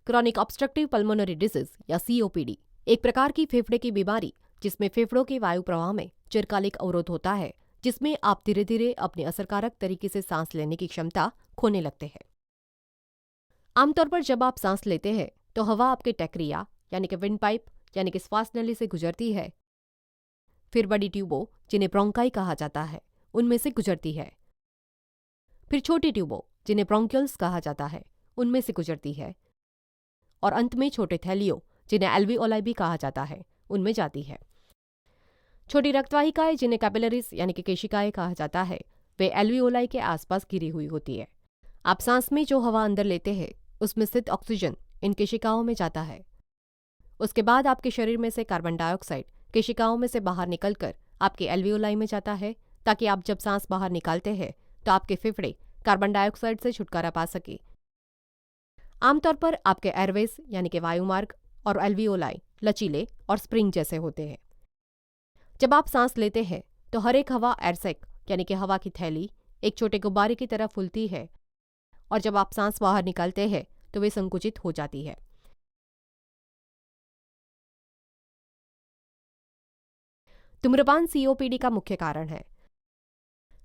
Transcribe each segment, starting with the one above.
Chronic obstructive pulmonary disease या COPD एक प्रकार की फेफड़े की बीमारी जिसमें फेफड़ों के वायु प्रवाह में चिरकालिक अवरोध होता है, जिसमें आप धीरे धीरे अपने असरकारक तरीके से सांस लेने की क्षमता खोने लगते हैं। आमतौर पर जब आप सांस लेते हैं तो हवा आपके टैक्रिया यानी कि विंड पाइप यानी कि श्वास नली से गुजरती है, फिर बड़ी ट्यूबों जिन्हें ब्रोंकाई कहा जाता है उनमें से गुजरती है, फिर छोटी ट्यूबों जिन्हें ब्रोंकियल्स कहा जाता है उनमें से गुजरती है, और अंत में छोटे थैलियों जिन्हें एल्वियोलाई भी कहा जाता है उनमें जाती है। छोटी रक्तवाहिकाएं जिन्हें कैपिलरीज यानी कि केशिकाएं कहा जाता है वे एल्वियोलाई के आसपास घिरी हुई होती है। आप सांस में जो हवा अंदर लेते हैं उसमें स्थित ऑक्सीजन इन केशिकाओं में जाता है। उसके बाद आपके शरीर में से कार्बन डाइऑक्साइड केशिकाओं में से बाहर निकलकर आपके एल्वियोलाई में जाता है, ताकि आप जब सांस बाहर निकालते हैं तो आपके फेफड़े कार्बन डाइऑक्साइड से छुटकारा पा सके। आमतौर पर आपके एयरवेज यानी कि वायुमार्ग और एल्वियोलाई लचीले और स्प्रिंग जैसे होते हैं। जब आप सांस लेते हैं तो हर एक हवा एयरसैक यानी कि हवा की थैली एक छोटे गुब्बारे की तरह फूलती है, और जब आप सांस बाहर निकालते हैं तो वे संकुचित हो जाती है। धूम्रपान सीओपीडी का मुख्य कारण है।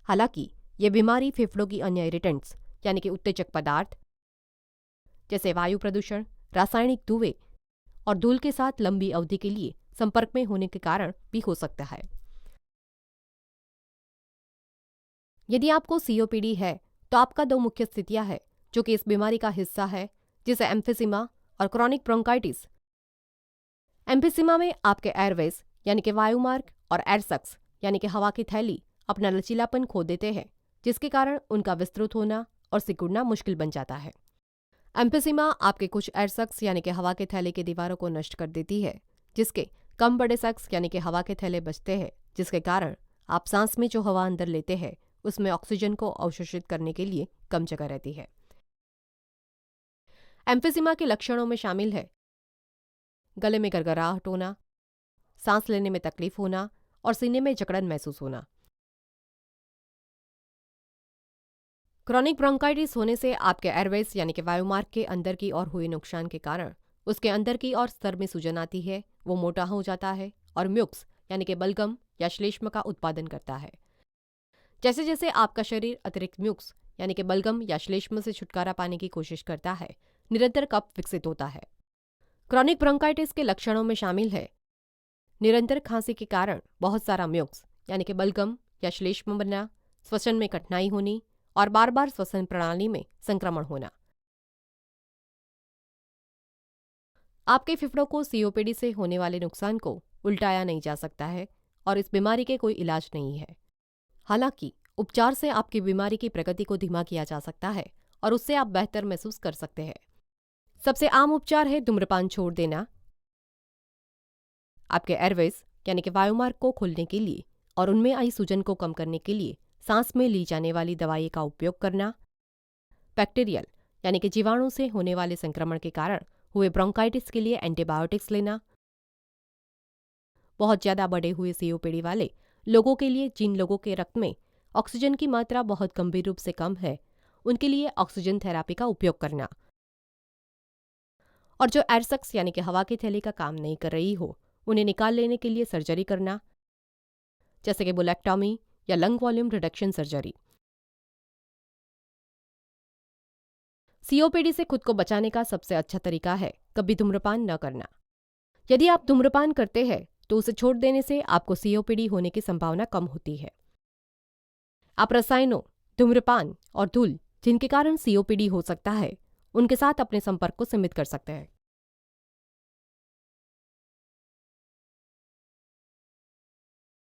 हालांकि यह बीमारी फेफड़ों की अन्य इरिटेंट्स यानी कि उत्तेजक पदार्थ जैसे वायु प्रदूषण, रासायनिक धुएं और धूल के साथ लंबी अवधि के लिए संपर्क में होने के कारण भी हो सकता है। यदि आपको सीओपीडी है तो आपका दो मुख्य स्थितियां हैं जो कि इस बीमारी का हिस्सा है, जिसे एम्फिसीमा और क्रॉनिक ब्रोंकाइटिस। एम्फिसीमा में आपके एयरवेज यानी कि वायुमार्ग और एयरसक्स यानी कि हवा की थैली अपना लचीलापन खो देते हैं, जिसके कारण उनका विस्तृत होना और सिकुड़ना मुश्किल बन जाता है। एम्फिसीमा आपके कुछ एयरसक्स यानी कि हवा के थैले की दीवारों को नष्ट कर देती है, जिसके कम बड़े सक्स यानी कि हवा के थैले बचते हैं, जिसके कारण आप सांस में जो हवा अंदर लेते हैं उसमें ऑक्सीजन को अवशोषित करने के लिए कम जगह रहती है। एम्फिसीमा के लक्षणों में शामिल है गले में गरगराहट होना, सांस लेने में तकलीफ होना और सीने में जकड़न महसूस होना। क्रॉनिक ब्रोंकाइटिस होने से आपके एयरवेज यानी कि वायुमार्ग के अंदर की ओर हुए नुकसान के कारण उसके अंदर की ओर स्तर में सूजन आती है, वो मोटा हो जाता है और म्यूक्स यानी कि बलगम या श्लेष्म का उत्पादन करता है। जैसे जैसे आपका शरीर अतिरिक्त म्यूक्स यानी कि बलगम या श्लेष्म से छुटकारा पाने की कोशिश करता है, निरंतर कफ विकसित होता है। क्रॉनिक ब्रोंकाइटिस के लक्षणों में शामिल है निरंतर खांसी के कारण बहुत सारा म्यूक्स यानी कि बलगम या श्लेष्म बनना, श्वसन में कठिनाई होनी और बार बार श्वसन प्रणाली में संक्रमण होना। आपके फेफड़ों को सीओपीडी से होने वाले नुकसान को उल्टाया नहीं जा सकता है और इस बीमारी के कोई इलाज नहीं है। हालांकि उपचार से आपकी बीमारी की प्रगति को धीमा किया जा सकता है और उससे आप बेहतर महसूस कर सकते हैं। सबसे आम उपचार है धूम्रपान छोड़ देना, आपके एयरवेज यानी कि वायुमार्ग को खोलने के लिए और उनमें आई सूजन को कम करने के लिए सांस में ली जाने वाली दवाई का उपयोग करना, बैक्टीरियल यानी कि जीवाणु से होने वाले संक्रमण के कारण हुए ब्रोंकाइटिस के लिए एंटीबायोटिक्स लेना, बहुत ज़्यादा बढ़े हुए सीओपीडी वाले लोगों के लिए जिन लोगों के रक्त में ऑक्सीजन की मात्रा बहुत गंभीर रूप से कम है उनके लिए ऑक्सीजन थेरेपी का उपयोग करना, और जो एयरसक्स यानी कि हवा की थैली का काम नहीं कर रही हो उन्हें निकाल लेने के लिए सर्जरी करना, जैसे कि बुलेक्टॉमी या lung volume reduction surgery. COPD से खुद को बचाने का सबसे अच्छा तरीका है कभी धूम्रपान न करना। यदि आप धूम्रपान करते हैं तो उसे छोड़ देने से आपको सीओपीडी होने की संभावना कम होती है। आप रसायनों, धूम्रपान और धूल जिनके कारण सीओपीडी हो सकता है उनके साथ अपने संपर्क को सीमित कर सकते हैं।